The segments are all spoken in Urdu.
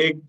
1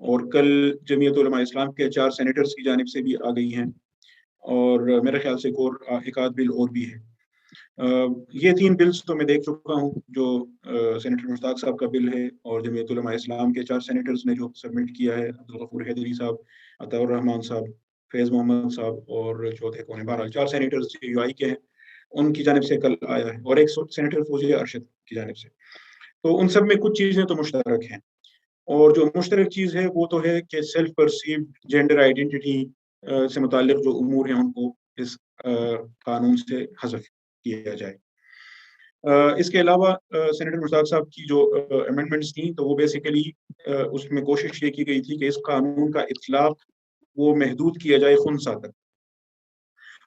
اور کل جمعیت علماء اسلام کے 4 سینیٹرز کی جانب سے بھی آ گئی ہیں، اور میرے خیال سے ایک آدھ بل اور بھی ہے۔ یہ 3 بلز تو میں دیکھ چکا ہوں، جو سینیٹر مشتاق صاحب کا بل ہے، اور جمعیت علماء اسلام کے 4 سینیٹرز نے جو سبمٹ کیا ہے، عبدالغفور حیدری صاحب، عطاء الرحمان صاحب، فیض محمد صاحب، اور چوتھے کون ہے، بہرحال 4 سینیٹرز یو آئی کے ہیں، ان کی جانب سے کل آیا ہے، اور ایک سینیٹر فوزیہ ارشد کی جانب سے۔ تو ان سب میں کچھ چیزیں تو مشترک ہیں، اور جو مشترک چیز ہے وہ تو ہے کہ سیلف پرسیوڈ جینڈر آئیڈینٹی سے متعلق جو امور ہیں ان کو اس قانون سے حذف کیا جائے۔ اس کے علاوہ سینیٹر مشتاق صاحب کی جو امینڈمنٹس تھیں، تو وہ بیسیکلی اس میں کوشش یہ کی گئی تھی کہ اس قانون کا اطلاق وہ محدود کیا جائے خنثی تک،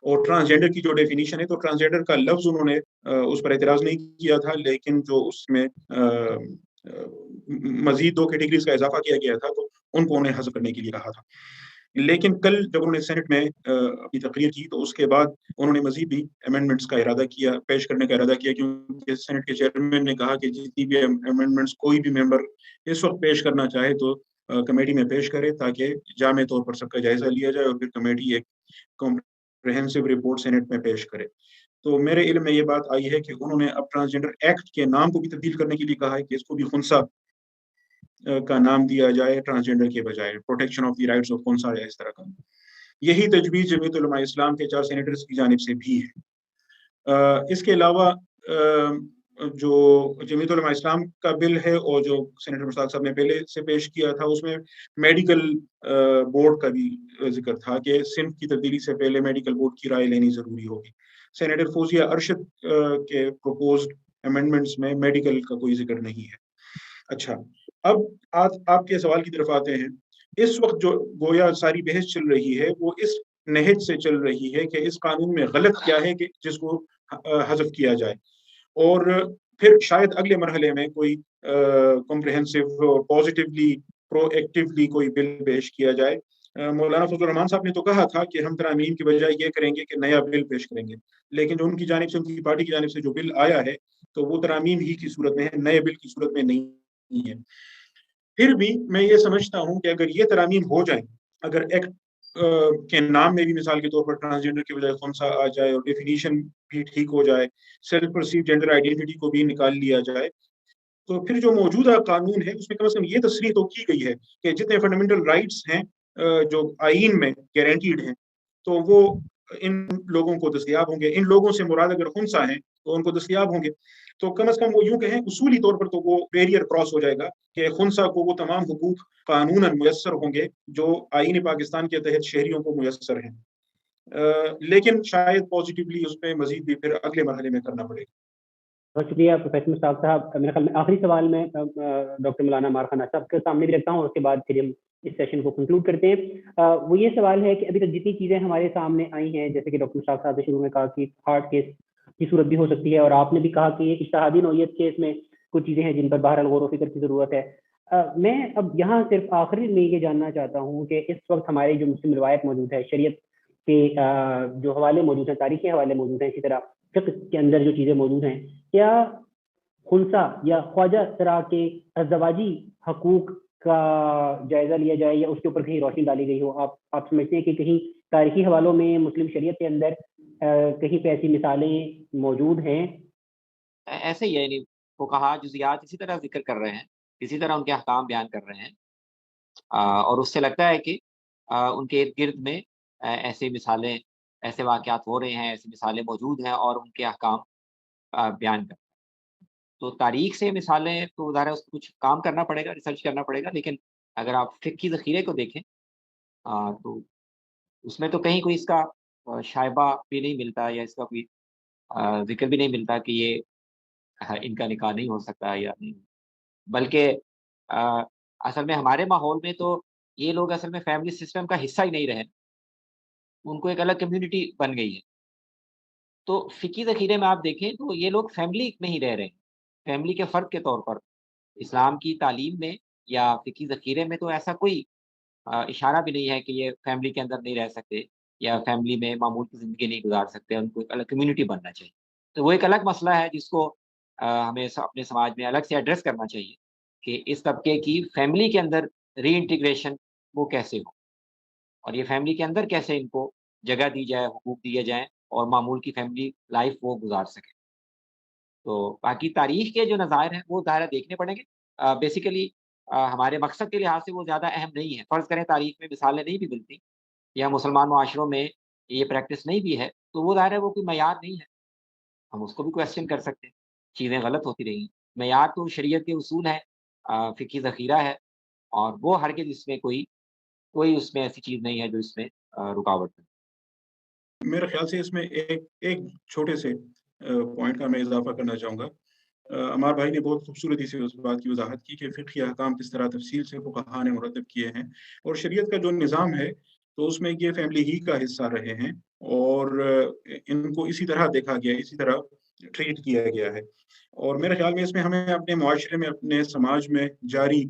اور ٹرانسجینڈر کی جو ڈیفینیشن ہے، تو ٹرانسجینڈر کا لفظ انہوں نے اس پر اعتراض نہیں کیا تھا، لیکن جو اس میں مزید 2 کیٹیگریز کا اضافہ کیا گیا تھا، تو ان کو انہیں حذف کرنے کے لیے کہا تھا۔ لیکن کل جب انہوں نے سینٹ میں اپنی تقریر کی، تو اس کے بعد انہوں نے مزید بھی امینڈمنٹس کا ارادہ کیا، پیش کرنے کا ارادہ کیا، کیونکہ سینٹ کے چیئرمین نے کہا کہ جتنی بھی امینڈمنٹس کوئی بھی ممبر اس وقت پیش کرنا چاہے تو کمیٹی میں پیش کرے، تاکہ جامع طور پر سب کا جائزہ لیا جائے، اور پھر کمیٹی ایک کمپریہنسو رپورٹ سینٹ میں پیش کرے۔ تو میرے علم میں یہ بات آئی ہے کہ انہوں نے اب ٹرانسجینڈر ایکٹ کے نام کو بھی تبدیل کرنے کے لیے کہا ہے، کہ اس کو بھی خنثی کا نام دیا جائے ٹرانسجینڈر کے بجائے، protection of the rights of خنثی یا اس طرح کا۔ یہی تجویز جمعیت علماء اسلام کے 4 سینیٹرز کی جانب سے بھی ہے۔ اس کے علاوہ جو جمعیت علماء اسلام کا بل ہے، اور جو سینیٹر مشتاق صاحب نے پہلے سے پیش کیا تھا، اس میں میڈیکل بورڈ کا بھی ذکر تھا، کہ صنف کی تبدیلی سے پہلے میڈیکل بورڈ کی رائے لینی ضروری ہوگی۔ سینیٹر فوزیہ ارشد کے پروپوزڈ امینڈمنٹس میں میڈیکل کا کوئی ذکر نہیں ہے۔ اچھا، اب آپ کے سوال کی طرف آتے ہیں۔ اس وقت جو گویا ساری بحث چل رہی ہے، وہ اس نہج سے چل رہی ہے کہ اس قانون میں غلط کیا ہے کہ جس کو حذف کیا جائے، اور پھر شاید اگلے مرحلے میں کوئی کمپریہنسو پازیٹیولی پرو ایکٹیولی کوئی بل پیش کیا جائے۔ مولانا فضل الرحمان صاحب نے تو کہا تھا کہ ہم ترامیم کی بجائے یہ کریں گے کہ نیا بل پیش کریں گے، لیکن جو ان کی جانب سے، ان کی پارٹی کی جانب سے جو بل آیا ہے، تو وہ ترامیم ہی کی صورت میں ہے، نئے بل کی صورت میں نہیں ہے۔ پھر بھی میں یہ سمجھتا ہوں کہ اگر یہ ترامیم ہو جائیں، اگر ایکٹ کے نام میں بھی مثال کے طور پر ٹرانسجینڈر کی بجائے خنثی آ جائے، اور ڈیفینیشن بھی ٹھیک ہو جائے، سیلف پرسیوڈ جینڈر آئیڈینٹی کو بھی نکال لیا جائے، تو پھر جو موجودہ قانون ہے اس میں کم از کم یہ تصریح تو کی گئی ہے کہ جتنے فنڈامنٹل رائٹس ہیں جو آئین میں گارنٹیڈ ہیں، تو وہ ان لوگوں کو دستیاب ہوں گے۔ ان لوگوں سے مراد اگر خنثی ہیں تو ان کو دستیاب ہوں گے، تو کم از کم وہ یوں کہیں اصولی طور پر تو وہ بیریئر کراس ہو جائے گا کہ خنثی کو وہ تمام حقوق قانوناً میسر ہوں گے جو آئین پاکستان کے تحت شہریوں کو میسر ہیں۔ لیکن شاید پازیٹیولی اس پہ مزید بھی پھر اگلے مرحلے میں کرنا پڑے گا۔ بہت شکریہ پروفیسر مشتاق صاحب۔ میرے خیال میں آخری سوال میں ڈاکٹر مولانا عمار خان صاحب کے سامنے بھی رکھتا ہوں، اور اس کے بعد پھر ہم اس سیشن کو کنکلوڈ کرتے ہیں۔ وہ یہ سوال ہے کہ ابھی تک جتنی چیزیں ہمارے سامنے آئی ہیں، جیسے کہ ڈاکٹر مشتاق صاحب نے شروع میں کہا کہ ہارڈ کیس کی صورت بھی ہو سکتی ہے، اور آپ نے بھی کہا کہ اجتہادی نوعیت کیس میں کچھ چیزیں ہیں جن پر بہرحال غور و فکر کی ضرورت ہے۔ میں اب یہاں صرف آخری میں یہ جاننا چاہتا ہوں کہ اس وقت ہماری جو مسلم روایت موجود ہے، شریعت کے جو حوالے موجود ہیں، تاریخی حوالے موجود ہیں، اسی طرح فقہ کے اندر جو چیزیں موجود ہیں، کیا خنثی یا خواجہ سرا کے ازدواجی حقوق کا جائزہ لیا جائے، یا اس کے اوپر کہیں روشنی ڈالی گئی ہو؟ آپ سمجھتے ہیں کہ کہیں تاریخی حوالوں میں مسلم شریعت کے اندر کہیں پہ ایسی مثالیں موجود ہیں؟ ایسے ہی ہے، یعنی فقہا جزیات اسی طرح ذکر کر رہے ہیں، اسی طرح ان کے احکام بیان کر رہے ہیں، اور اس سے لگتا ہے کہ ان کے ارد گرد میں ایسے مثالیں، ایسے واقعات ہو رہے ہیں، ایسی مثالیں موجود ہیں، اور ان کے احکام بیان کر رہے ہیں۔ تو تاریخ سے مثالیں تو ظاہر ہے اس کو کچھ کام کرنا پڑے گا، ریسرچ کرنا پڑے گا، لیکن اگر آپ فقہی ذخیرے کو دیکھیں تو اس میں تو کہیں کوئی اس کا شائبہ بھی نہیں ملتا، یا اس کا کوئی ذکر بھی نہیں ملتا کہ یہ ان کا نکاح نہیں ہو سکتا یا نہیں، بلکہ اصل میں ہمارے ماحول میں تو یہ لوگ اصل میں فیملی سسٹم کا حصہ ہی نہیں رہے، ان کو ایک الگ کمیونٹی بن گئی ہے۔ تو فقہی ذخیرے میں آپ دیکھیں تو یہ لوگ فیملی میں ہی رہ رہے ہیں، فیملی کے فرد کے طور پر۔ اسلام کی تعلیم میں یا فقہی ذخیرے میں تو ایسا کوئی اشارہ بھی نہیں ہے کہ یہ فیملی کے اندر نہیں رہ سکتے، یا فیملی میں معمول کی زندگی نہیں گزار سکتے، ان کو ایک الگ کمیونٹی بننا چاہیے۔ تو وہ ایک الگ مسئلہ ہے جس کو ہمیں اپنے سماج میں الگ سے ایڈریس کرنا چاہیے، کہ اس طبقے کی فیملی کے اندر ری انٹیگریشن وہ کیسے ہو، اور یہ فیملی کے اندر کیسے ان کو جگہ دی جائے، حقوق دیے جائیں اور معمول کی فیملی لائف وہ گزار سکیں۔ تو باقی تاریخ کے جو نظائر ہیں وہ ظاہر دیکھنے پڑیں گے۔ بیسیکلی ہمارے مقصد کے لحاظ سے وہ زیادہ اہم نہیں ہے۔ فرض کریں تاریخ میں مثالیں نہیں بھی ملتی یا مسلمان معاشروں میں یہ پریکٹس نہیں بھی ہے، تو وہ ظاہر ہے وہ کوئی معیار نہیں ہے، ہم اس کو بھی کویسچن کر سکتے ہیں۔ چیزیں غلط ہوتی رہی ہیں، معیار تو شریعت کے اصول ہے، فقہی ذخیرہ ہے، اور وہ ہرگز اس میں کوئی اس میں ایسی چیز نہیں ہے جو اس میں رکاوٹ ہے۔ میرے خیال سے اس میں ایک چھوٹے سے پوائنٹ کا میں اضافہ کرنا چاہوں گا۔ عمار بھائی نے بہت خوبصورتی سے اس بات کی وضاحت کی کہ فقہی احکام کس طرح تفصیل سے فقہا نے مرتب کیے ہیں، اور شریعت کا جو نظام ہے تو اس میں یہ فیملی ہی کا حصہ رہے ہیں، اور ان کو اسی طرح دیکھا گیا، اسی طرح ٹریٹ کیا گیا ہے۔ اور میرے خیال میں اس میں ہمیں اپنے معاشرے میں، اپنے سماج میں جاری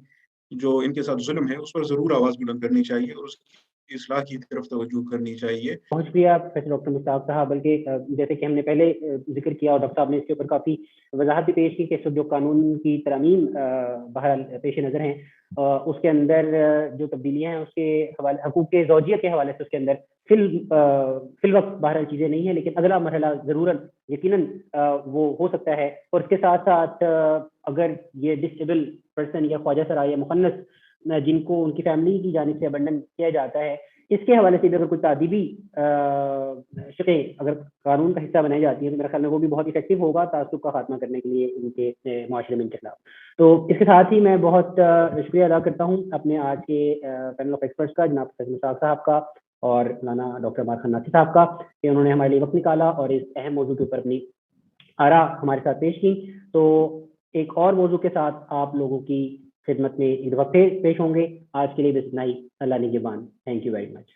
جو ان کے ساتھ ظلم ہے اس پر ضرور آواز بلند کرنی چاہیے اور اس کی اصلاح کی طرف توجہ کرنی چاہیے۔ بہت شکریہ پروفیسر ڈاکٹر مشتاق صاحب۔ بلکہ جیسے کہ ہم نے پہلے ذکر کیا اور ڈاکٹر صاحب نے اس کے اوپر کافی وضاحت بھی پیش کی کہ جو قانون کی ترامیم بہرحال پیش نظر ہیں، اس کے اندر جو تبدیلیاں ہیں اس کے حوالے، حقوق کے زوجیت کے حوالے سے اس کے اندر فی الوقت بہرحال چیزیں نہیں ہیں، لیکن اگلا مرحلہ ضرور یقیناً وہ ہو سکتا ہے۔ اور اس کے ساتھ ساتھ اگر یہ ڈسیبل پرسن یا خواجہ سرا یا مخنث جن کو ان کی فیملی کی جانب سے ابنڈن کیا جاتا ہے، اس کے حوالے سے بھی اگر کوئی تعدیبی شقیں اگر قانون کا حصہ بنائی جاتی ہیں تو میرے خیال میں وہ بھی بہت افیکٹو ہوگا تعصب کا خاتمہ کرنے کے لیے ان کے معاشرے میں ان کے خلاف۔ تو اس کے ساتھ ہی میں بہت شکریہ ادا کرتا ہوں اپنے آج کے پینل آف ایکسپرٹس کا، جناب پروفیسر مشتاق صاحب کا اور مولانا ڈاکٹر عمار خان ناصر صاحب کا، کہ انہوں نے ہمارے لیے وقت نکالا اور اس اہم موضوع کے اوپر اپنی آراء ہمارے ساتھ پیش کی۔ تو ایک اور موضوع کے ساتھ آپ لوگوں کی خدمت میں ایک دفعہ پھر پیش ہوں گے۔ آج کے لیے بس اتنا ہی۔ اللہ نگہبان۔ Thank you very much.